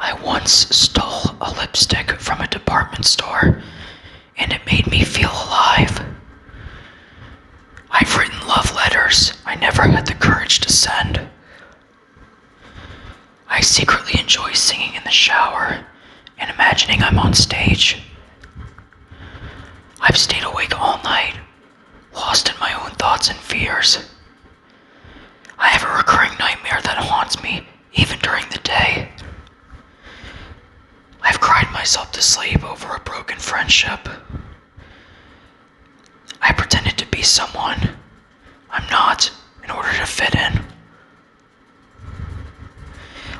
I once stole a lipstick from a department store, and it made me feel alive. I've written love letters I never had the courage to send. I secretly enjoy singing in the shower and imagining I'm on stage. I've stayed awake all night, lost in my own thoughts and fears. I have a recurring nightmare that haunts me even during the day. I've cried myself to sleep over a broken friendship. I pretended to be someone I'm not in order to fit in.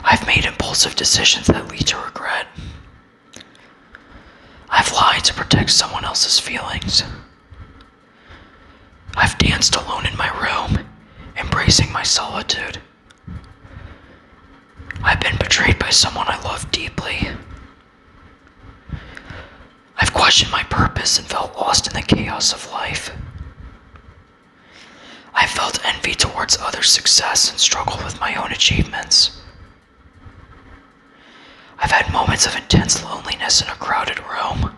I've made impulsive decisions that lead to regret. I've lied to protect someone else's feelings. I've danced alone in my room, embracing my solitude. I've been betrayed by someone I love deeply. I've questioned my purpose and felt lost in the chaos of life. I've felt envy towards others' success and struggled with my own achievements. I've had moments of intense loneliness in a crowded room.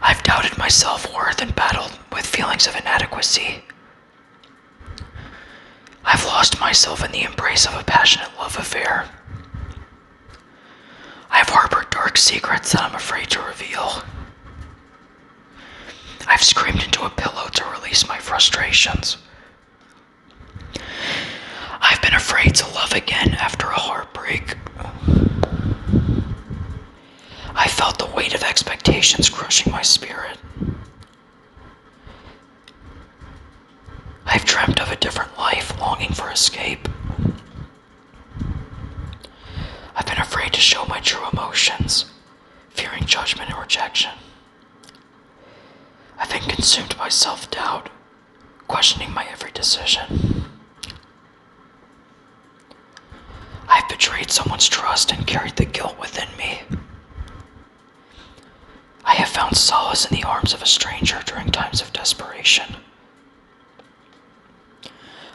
I've doubted my self-worth and battled with feelings of inadequacy. I've lost myself in the embrace of a passionate love affair. I've harbored dark secrets that I'm afraid to reveal. I've screamed into a pillow to release my frustrations. I've been afraid to love again after a heartbreak. I felt the weight of expectations crushing my spirit. I've dreamt of a different life, longing for escape. I've been afraid to show my true emotions, fearing judgment and rejection. I've been consumed by self-doubt, questioning my every decision. I've betrayed someone's trust and carried the guilt within me. I have found solace in the arms of a stranger during times of desperation.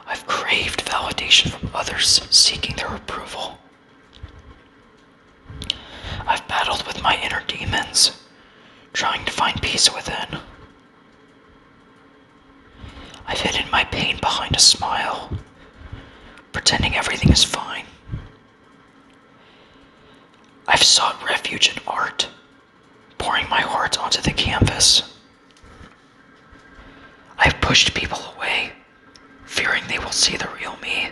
I've craved validation from others, seeking their approval. I've battled with my inner demons, trying to find peace within. I've hidden my pain behind a smile, pretending everything is fine. I've sought refuge in art, pouring my heart onto the canvas. I've pushed people away, fearing they will see the real me.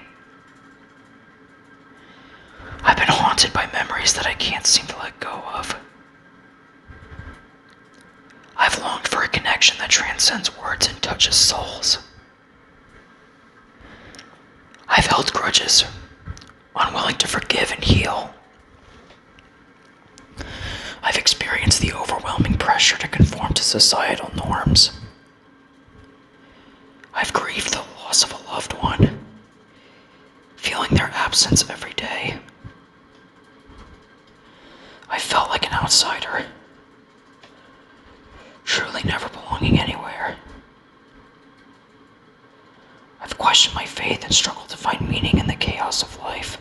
I've been haunted by memories that I can't seem to let go of. I've longed for a connection that transcends words and touches souls. I've held grudges, unwilling to forgive and heal. I've experienced the overwhelming pressure to conform to societal norms. I've grieved the loss of a loved one, feeling their absence every day. I felt like an outsider, truly never belonging anywhere. I've questioned my faith and struggled to find meaning in the chaos of life.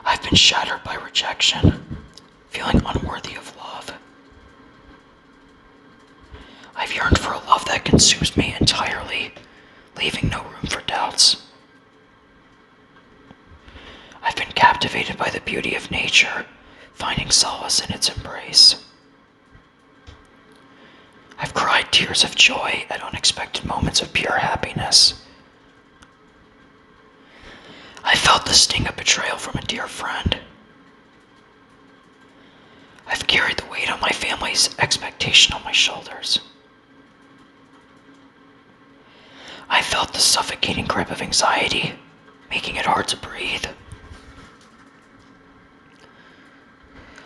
I've been shattered by rejection, feeling unworthy of love. I've yearned for a love that consumes me entirely, leaving no room for doubts. I've been captivated by the beauty of nature, finding solace in its embrace. I've cried tears of joy at unexpected moments of pure happiness. I felt the sting of betrayal from a dear friend. I've carried the weight of my family's expectation on my shoulders. I felt the suffocating grip of anxiety, making it hard to breathe.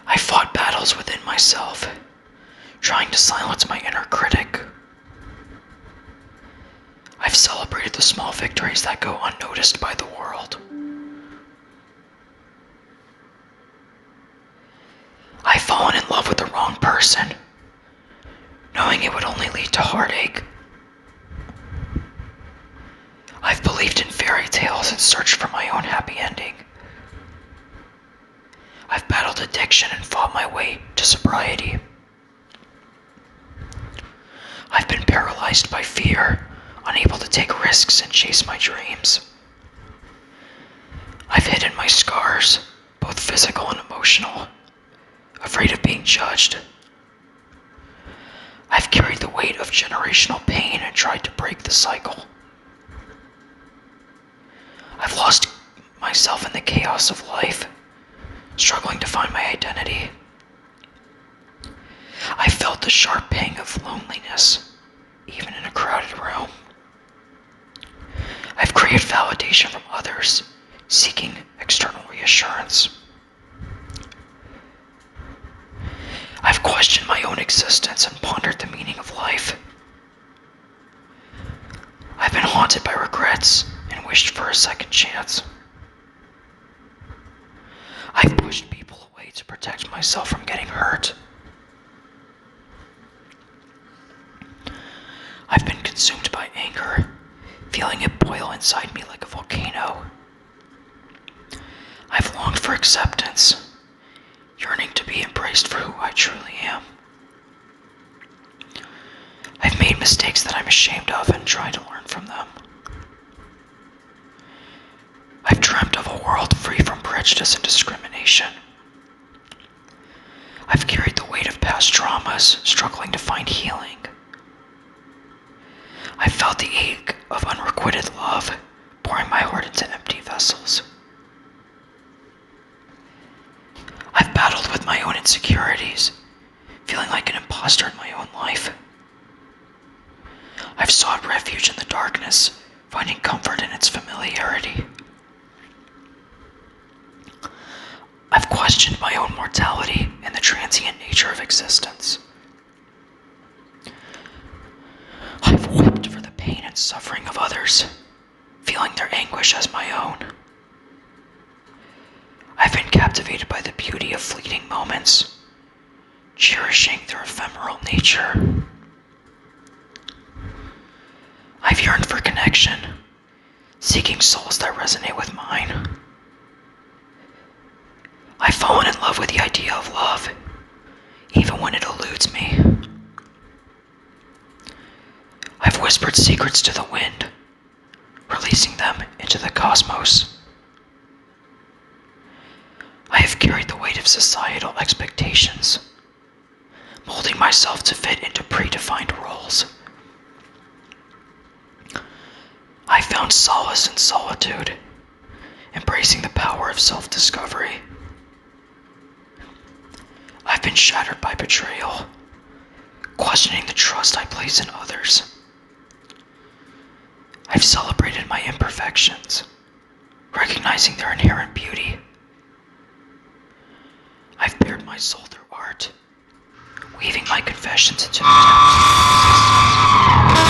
I fought battles within myself, trying to silence my inner critic. I've celebrated the small victories that go unnoticed by the world. I've fallen in love with the wrong person, knowing it would only lead to heartache. I've believed in fairy tales and search for my own happy ending. I've battled addiction and fought my way to sobriety. I've been paralyzed by fear, unable to take risks and chase my dreams. I've hidden my scars, both physical and emotional, afraid of being judged. I've carried the weight of generational pain and tried to break the cycle. I've lost myself in the chaos of life, struggling to find my identity. I felt the sharp pang of loneliness, even in a crowded room. I've craved validation from others, seeking external reassurance. I've questioned my own existence and pondered the meaning of life. I've been haunted by regrets and wished for a second chance. I've pushed people away to protect myself from getting hurt. I've been consumed by anger, feeling it boil inside me like a volcano. I've longed for acceptance, yearning to be embraced for who I truly am. I've made mistakes that I'm ashamed of and tried to learn from them. I've dreamt of a world free from prejudice and discrimination. I've carried the weight of past traumas, struggling to find healing. I've felt the ache of unrequited love, pouring my heart into empty vessels. I've battled with my own insecurities, feeling like an imposter in my own life. I've sought refuge in the darkness, finding comfort in its familiarity. I've questioned my own mortality and the transient nature of existence. I've wept for the pain and suffering of others, feeling their anguish as my own. I've been captivated by the beauty of fleeting moments, cherishing their ephemeral nature. I've yearned for connection, seeking souls that resonate with mine. I've fallen in love with the idea of love, even when it eludes me. I've whispered secrets to the wind, releasing them into the cosmos. I have carried the weight of societal expectations, molding myself to fit into predefined roles. I found solace in solitude, embracing the power of self-discovery. I've been shattered by betrayal, questioning the trust I place in others. I've celebrated my imperfections, recognizing their inherent beauty. I've bared my soul through art, weaving my confessions into the tapestry of existence.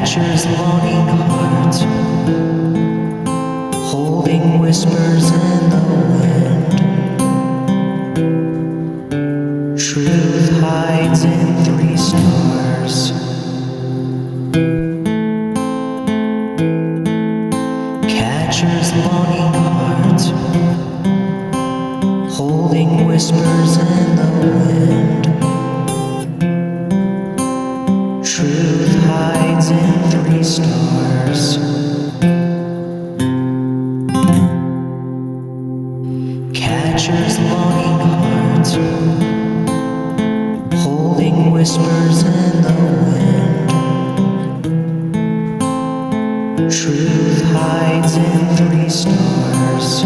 Catcher's longing heart, holding whispers in the wind. Truth hides in 3 stars. Catcher's longing heart, holding whispers in the wind. Truth hides in 3 stars. Catcher's longing heart, holding whispers in the wind. Truth hides in 3 stars.